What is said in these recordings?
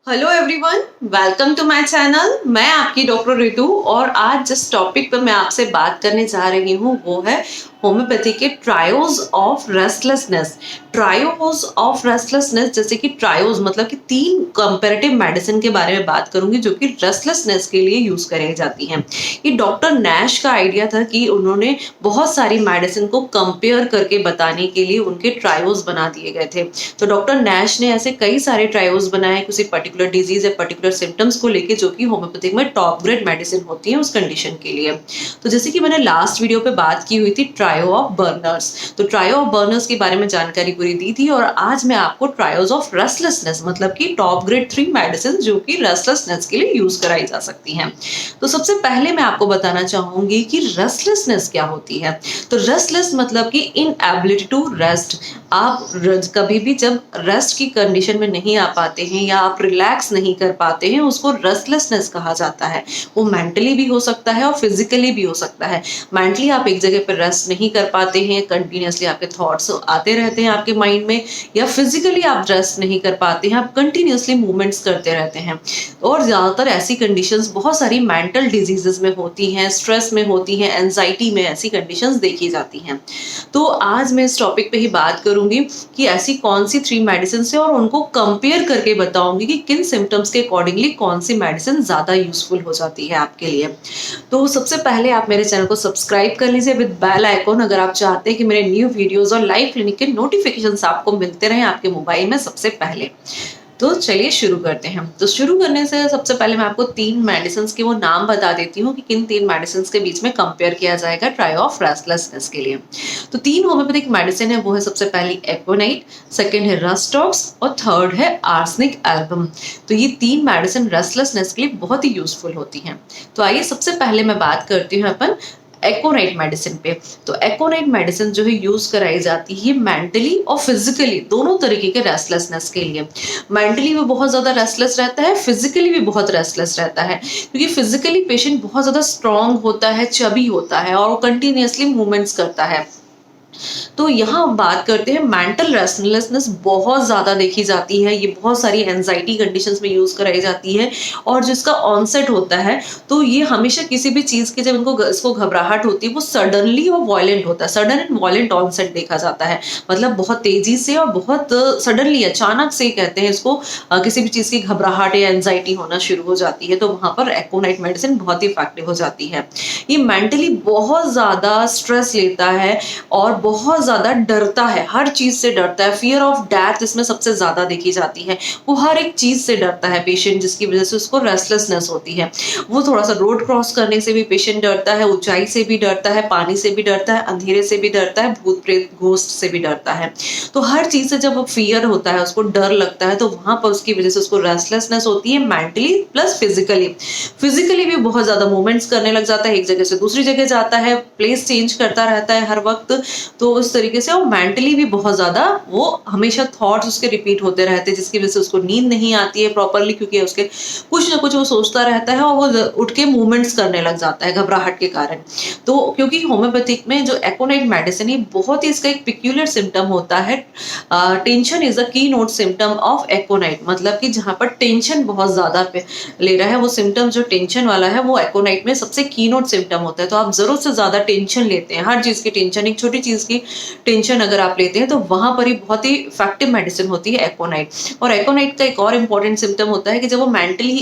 Hello everyone, welcome to my channel. मैं आपकी doctor Ritu और आज जिस टॉपिक पर मैं आपसे बात करने जा रही हूँ वो है होम्योपैथी के triose of restlessness. Triose of restlessness जैसे कि ट्रायोज मतलब कि 3 कंपैरेटिव मेडिसिन के बारे में बात करूंगी जो कि रेस्टलेसनेस के लिए यूज कराई जाती हैं। ये डॉक्टर नैश का आइडिया था कि उन्होंने बहुत सारी मेडिसिन को कंपेयर करके बताने के लिए उनके ट्रायोज बना दिए गए थे। तो डॉक्टर नैश ने ऐसे कई सारे ट्रायोज बनाए किसी पर्टिकुलर डिजीज या पर्टिकुलर सिम्टम्स को लेके जो कि होम्योपैथिक में टॉप ग्रेड मेडिसिन होती है उस कंडीशन के लिए। तो जैसे कि मैंने लास्ट वीडियो पे बात की हुई थी ट्रायो ऑफ बर्नर्स, तो ट्रायो ऑफ बर्नर्स के बारे में जानकारी पूरी दी थी और आज मैं आपको ट्रायोज ऑफ रेस्टलेसनेस मतलब कि टॉप ग्रेड 3 मेडिसिन जो कि रेस्टलेसनेस के लिए यूज कराई जा सकती हैं। तो सबसे पहले मैं आपको बताना चाहूंगी कि रेस्टलेसनेस क्या होती है। तो रेस्टलेस मतलब कि इनएबिलिटी टू रेस्ट। आप कभी भी जब रेस्ट की कंडीशन में नहीं आ पाते हैं या आप रिलैक्स नहीं कर पाते हैं उसको रेस्टलेसनेस कहा जाता है। वो मेंटली भी हो सकता है और फिजिकली भी हो सकता है। मेंटली आप एक जगह पर रेस्ट नहीं कर पाते हैं, कंटिन्यूसली आपके थॉट्स आते रहते हैं आपके माइंड में, या फिजिकली आप रेस्ट नहीं कर पाते हैं, आप कंटिन्यूसली मूवमेंट्स करते रहते हैं। और ज्यादातर ऐसी कंडीशंस बहुत सारी मेंटल डिजीजेस में होती हैं, स्ट्रेस में होती हैं, एंजाइटी में ऐसी कंडीशंस देखी जाती हैं। तो आज मैं इस टॉपिक पे ही बात करूंगी कि ऐसी कौन सी 3 मेडिसिन है और उनको कंपेयर करके बताऊंगी कि किन सिम्टम्स के अकॉर्डिंगली कौन सी मेडिसिन ज्यादा यूजफुल हो जाती है आपके लिए। तो सबसे पहले आप मेरे चैनल को सब्सक्राइब कर लीजिए विद बेल आइकॉन अगर आप चाहते हैं कि मेरे न्यू वीडियोस और लाइव क्लिनिक के नोटिफिकेशंस आपको मिलते रहें आपके मोबाइल में सबसे पहले। तो चलिए शुरू करते हैं। तो शुरू करने से सबसे पहले मैं आपको 3 मेडिसिन के वो नाम बता देती हूँ कि किन 3 मेडिसिन के बीच में कंपेयर किया जाएगा ट्रायो ऑफ रेस्टलेसनेस के लिए। तो 3 होम्योपैथिक मेडिसिन है वो है सबसे पहली एकोनाइट, सेकंड है रस्टॉक्स और थर्ड है आर्सेनिक एल्बम। तो ये 3 मेडिसिन रेस्टलेसनेस के लिए बहुत ही यूजफुल होती हैं। तो आइए सबसे पहले मैं बात करती हूँ अपन एकोनाइट मेडिसिन पे। तो एकोनाइट मेडिसिन जो है यूज कराई जाती है मेंटली और फिजिकली दोनों तरीके के रेस्टलेसनेस के लिए। मेंटली भी बहुत ज्यादा रेस्टलेस रहता है, फिजिकली भी बहुत रेस्टलेस रहता है, क्योंकि फिजिकली पेशेंट बहुत ज्यादा स्ट्रांग होता है, चबी होता है और कंटिन्यूसली मूवमेंट्स करता है। तो यहाँ बात करते हैं मेंटल रेस्टलेसनेस बहुत ज्यादा देखी जाती है, ये बहुत सारी एंजाइटी कंडीशंस में यूज कराई जाती है और जिसका ऑनसेट होता है तो ये हमेशा किसी भी चीज की जब इसको घबराहट होती है वो सडनली और वायलेंट होता है, सडन एंड वायलेंट ऑनसेट देखा जाता है। मतलब बहुत तेजी से और बहुत सडनली अचानक से कहते हैं इसको, किसी भी चीज की घबराहट या एंजाइटी होना शुरू हो जाती है तो वहां पर एकोनाइट मेडिसिन बहुत ही इफेक्टिव हो जाती है। ये मेंटली बहुत ज्यादा स्ट्रेस लेता है और बहुत ज्यादा डरता है, हर चीज से डरता है। फियर ऑफ डेथ इसमें सबसे ज्यादा देखी जाती है, वो हर एक चीज से डरता है पेशेंट जिसकी वजह से उसको रेस्टलेसनेस होती है। वो थोड़ा सा रोड क्रॉस करने से भी पेशेंट डरता है, ऊंचाई से भी डरता है, पानी से भी डरता है, अंधेरे से भी डरता है, भूत प्रेत घोस्ट से भी डरता है। तो हर चीज से जब फियर होता है, उसको डर लगता है तो वहां पर उसकी वजह से उसको रेस्टलेसनेस होती है मेंटली प्लस फिजिकली। फिजिकली भी बहुत ज्यादा मूवमेंट्स करने लग जाता है, एक जगह से दूसरी जगह जाता है, प्लेस चेंज करता रहता है हर वक्त। तो उस तरीके से और मेंटली भी बहुत ज्यादा वो हमेशा थॉट्स उसके रिपीट होते रहते हैं जिसकी वजह से उसको नींद नहीं आती है प्रॉपरली, क्योंकि उसके कुछ ना कुछ वो सोचता रहता है और वो उठ के मूवमेंट्स करने लग जाता है घबराहट के कारण। तो क्योंकि होम्योपैथिक में जो एकोनाइट मेडिसिन है बहुत ही इसका एक पिक्यूलर सिम्टम होता है, टेंशन इज अ की नोट सिम्टम ऑफ एकोनाइट। मतलब कि जहां पर टेंशन बहुत ज्यादा ले रहा है वो सिम्टम जो टेंशन वाला है वो एकोनाइट में सबसे की नोट सिम्टम होता है। तो आप जरूरत से ज्यादा टेंशन लेते हैं, हर चीज की टेंशन, एक छोटी चीज की टेंशन अगर आप लेते हैं तो वहां पर ही बहुत ही इफेक्टिव मेडिसिन होती है एकोनाइट। और एकोनाइट का एक और इम्पोर्टेंट सिम्टम होता है कि जब वो मेंटली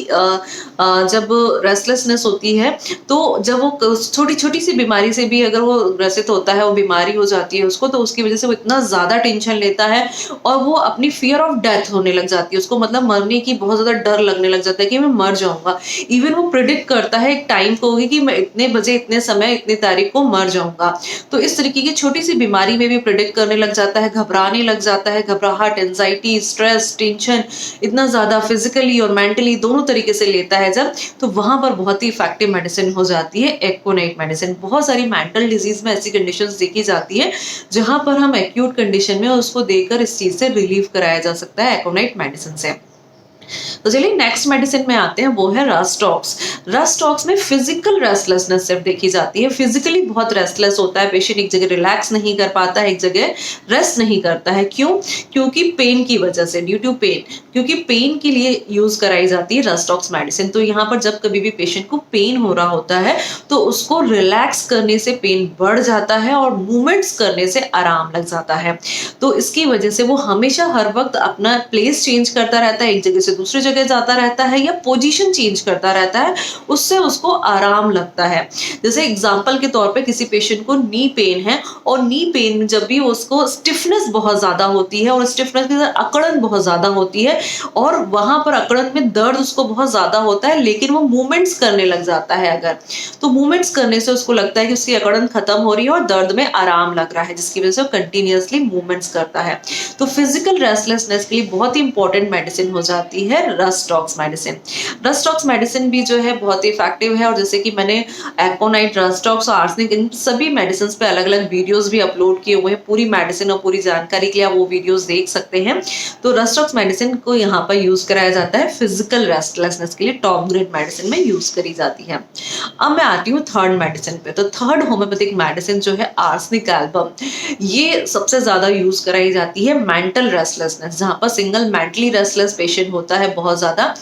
जब रेस्टलेसनेस होती है तो जब वो छोटी छोटी सी बीमारी से भी अगर वो ग्रसित होता है, वो बीमारी हो जाती है उसको, तो उसकी वजह से वो इतना ज्यादा टेंशन लेता है और वो अपनी फियर ऑफ डेथ होने लग जाती है उसको, मतलब मरने की बहुत ज्यादा डर लगने लग जाता है कि मैं मर जाऊंगा। इवन वो प्रिडिक्ट करता है एक टाइम को कि मैं इतने बजे इतने समय इतनी तारीख को मर जाऊंगा। तो इस तरीके की छोटी सी बीमारी में भी प्रिडिक्ट करने लग जाता है, घबराने लग जाता है, घबराहट, एंजाइटी, स्ट्रेस, टेंशन इतना ज्यादा फिजिकली और मेंटली दोनों तरीके से लेता है जब, तो वहां पर बहुत ही इफेक्टिव मेडिसिन हो जाती है एकोनाइट मेडिसिन। बहुत सारी मेंटल डिजीज में ऐसी कंडीशंस देखी जाती है जहां पर हम एक्यूट कंडीशन में उसको देकर इस चीज से रिलीव कराया जा सकता है एकोनाइट मेडिसिन से। तो चलिए नेक्स्ट मेडिसिन में आते हैं, वो है रस्टॉक्स। रस्टॉक्स में फिजिकल रेस्टलेसनेस सिर्फ देखी जाती है, फिजिकली बहुत रेस्टलेस होता है पेशेंट, एक जगह रिलैक्स नहीं कर पाता है, एक जगह रेस्ट नहीं करता है। क्यों? क्योंकि पेन की वजह से, ड्यू टू पेन, क्योंकि पेन के लिए यूज कराई जाती है रस्टॉक्स मेडिसिन। तो यहाँ पर जब कभी भी पेशेंट को पेन हो रहा होता है तो उसको रिलैक्स करने से पेन बढ़ जाता है और मूवमेंट्स करने से आराम लग जाता है। तो इसकी वजह से वो हमेशा हर वक्त अपना प्लेस चेंज करता रहता है, एक जगह से दूसरी जगह जाता रहता है या पोजीशन चेंज करता रहता है, उससे उसको आराम लगता है। जैसे एग्जांपल के तौर पे किसी पेशेंट को नी पेन है और नी पेन में जब भी उसको स्टिफनेस बहुत ज्यादा होती है और स्टिफनेस के साथ अकड़न बहुत ज्यादा होती है और वहां पर अकड़न में दर्द उसको बहुत ज्यादा होता है, लेकिन वो मूवमेंट्स करने लग जाता है अगर, तो मूवमेंट्स करने से उसको लगता है कि उसकी अकड़न खत्म हो रही है और दर्द में आराम लग रहा है, जिसकी वजह से वो कंटिन्यूअसली मूवमेंट्स करता है। तो फिजिकल रेस्टलेसनेस के लिए बहुत ही इंपॉर्टेंट मेडिसिन हो जाती है रस्टॉक्स मेडिसिन। रस्टॉक्स मेडिसिन भी जो है बहुत ही इफेक्टिव है, और जैसे कि मैंने एकोनाइट, रस्टॉक्स और आर्सेनिक, इन सभी मेडिसिन पे अलग अलग वीडियोस भी अपलोड किए हुए हैं। पूरी मेडिसिन और पूरी जानकारी के लिए आप वो वीडियोस देख सकते हैं। तो रस्टॉक्स मेडिसिन को यहाँ पर यूज कराया जाता है फिजिकल रेस्टलेसनेस के लिए, टॉप ग्रेड मेडिसिन में यूज करी जाती है। अब मैं आती हूँ थर्ड मेडिसिन पे। तो थर्ड होम्योपैथिक मेडिसिन जो है आर्सेनिक एल्बम, ये सबसे ज्यादा यूज कराई जाती है मेंटल रेस्टलेसनेस, जहां पर सिंगल मेंटली रेस्टलेस पेशेंट होता है बहुत ज्यादा।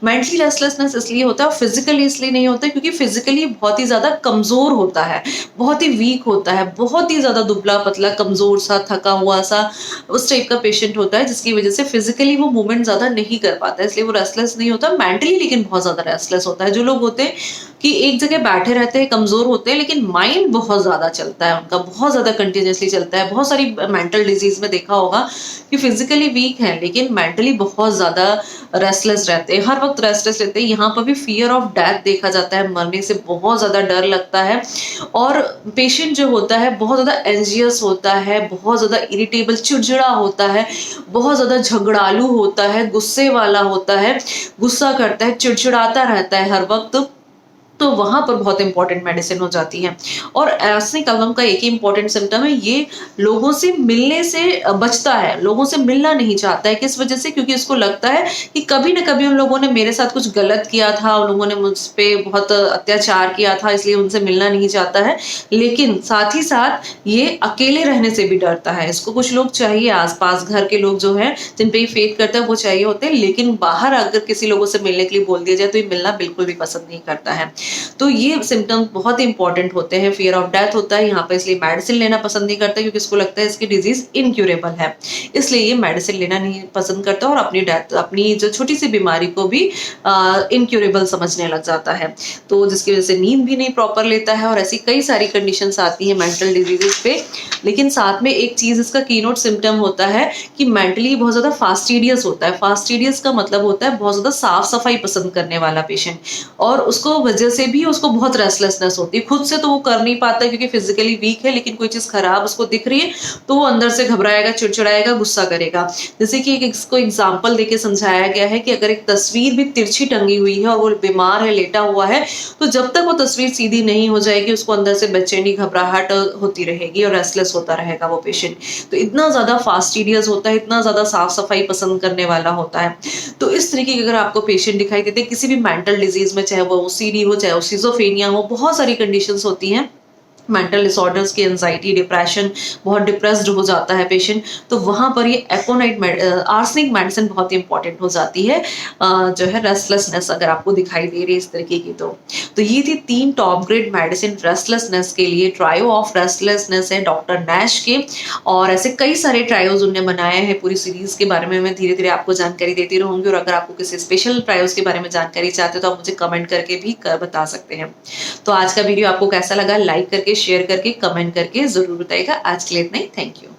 मेंटली रेस्टलेसनेस इसलिए होता है, फिजिकली इसलिए नहीं होता क्योंकि फिजिकली बहुत ही ज्यादा कमजोर होता है, बहुत ही वीक होता है, बहुत ही ज्यादा दुबला पतला कमजोर सा थका हुआ सा उस टाइप का पेशेंट होता है, जिसकी वजह से फिजिकली वो मूवमेंट ज्यादा नहीं कर पाता है, इसलिए वो रेस्टलेस नहीं होता। मेंटली लेकिन बहुत ज्यादा रेस्टलेस होता है। जो लोग होते हैं कि एक जगह बैठे रहते हैं, कमजोर होते हैं, लेकिन माइंड बहुत ज्यादा चलता है उनका, बहुत ज्यादा कंटिन्यूअसली चलता है। बहुत सारी मेंटल डिजीज में देखा होगा कि फिजिकली वीक है लेकिन मेंटली बहुत ज्यादा रेस्टलेस रहते हैं, हर वक्त रेस्टलेस रहते हैं। यहाँ पर भी फियर ऑफ डेथ देखा जाता है, मरने से बहुत ज्यादा डर लगता है। और पेशेंट जो होता है बहुत ज्यादा एंजियस होता है, बहुत ज्यादा इरिटेबल, चिड़चिड़ा होता है, बहुत ज्यादा झगड़ालू होता है, गुस्से वाला होता है, गुस्सा करता है, चिड़चिड़ाता रहता है हर वक्त। तो वहां पर बहुत इंपॉर्टेंट मेडिसिन हो जाती है। और आर्सेनिक एल्बम का एक ही इंपॉर्टेंट सिम्टम है, ये लोगों से मिलने से बचता है, लोगों से मिलना नहीं चाहता है। किस वजह से? क्योंकि उसको लगता है कि कभी ना कभी उन लोगों ने मेरे साथ कुछ गलत किया था, उन लोगों ने मुझ पे बहुत अत्याचार किया था, इसलिए उनसे मिलना नहीं चाहता है। लेकिन साथ ही साथ ये अकेले रहने से भी डरता है। इसको कुछ लोग चाहिए, आसपास घर के लोग जो है जिन पे ये फेथ करता है वो चाहिए होते हैं, लेकिन बाहर अगर किसी लोगों से मिलने के लिए बोल दिया जाए तो ये मिलना बिल्कुल भी पसंद नहीं करता है। तो ये सिम्टम्स बहुत इंपॉर्टेंट होते हैं। फियर ऑफ डेथ होता है यहाँ पे, इसलिए मेडिसिन लेना पसंद नहीं करता क्योंकि इसको लगता है इसकी डिजीज इनक्यूरेबल है, इसलिए ये मेडिसिन लेना नहीं पसंद करता और अपनी डेथ, अपनी जो छोटी सी बीमारी को भी इनक्यूरेबल समझने लग जाता है। तो जिसकी वजह से नींद भी नहीं प्रॉपर लेता है और ऐसी कई सारी कंडीशंस आती है मेंटल डिजीजेस पे। लेकिन साथ में एक चीज इसका कीनोट सिम्टम होता है कि मेंटली बहुत ज्यादा फास्टिडियस होता है। फास्टिडियस का मतलब होता है बहुत ज्यादा साफ सफाई पसंद करने वाला पेशेंट, और उसको वजह से भी उसको बहुत रेस्टलेसनेस होती है। खुद से तो वो कर नहीं पाता क्योंकि फिजिकली वीक है, लेकिन कोई चीज खराब उसको दिख रही है तो वो अंदर से घबराएगा, चिड़चिड़ाएगा, गुस्सा करेगा। जैसे कि इसको एग्जांपल देके समझाया गया है कि अगर एक तस्वीर भी तिरछी टंगी हुई है और वो बीमार है, लेटा हुआ है, तो जब तक वो तस्वीर सीधी नहीं हो जाएगी उसको अंदर से बेचैनी, घबराहट होती रहेगी और रेस्टलेस होता रहेगा वो पेशेंट। तो इतना ज्यादा फास्टिडियस होता है, इतना ज्यादा साफ सफाई पसंद करने वाला होता है। तो इस तरीके के अगर आपको पेशेंट दिखाई देते हैं किसी भी मेंटल डिजीज में, चाहे वो ओसीडी हो, चाहे सिज़ोफ्रेनिया हो, बहुत सारी कंडीशंस होती हैं मेंटल डिसऑर्डर्स की, एंजाइटी, डिप्रेशन, बहुत डिप्रेस्ड हो जाता है पेशेंट, तो वहां पर ये एकोनाइट आर्सेनिक मेडिसिन बहुत ही इंपॉर्टेंट हो जाती है। जो है रेस्टलेसनेस अगर आपको दिखाई दे रही है इस तरीके की, तो ये थी 3 टॉप ग्रेड मेडिसिन रेस्टलेसनेस के लिए। ट्रायो ऑफ रेस्टलेसनेस है डॉक्टर नैश के, और ऐसे कई सारे ट्रायोज उन्होंने बनाए हैं। पूरी सीरीज के बारे में मैं धीरे धीरे आपको जानकारी देती रहूंगी, और अगर आपको किसी स्पेशल ट्रायोज के बारे में जानकारी चाहते हो तो आप मुझे कमेंट करके भी बता सकते हैं। तो आज का वीडियो आपको कैसा लगा, लाइक करके, शेयर करके, कमेंट करके जरूर बताइएगा। आज के लिए इतना ही, थैंक यू।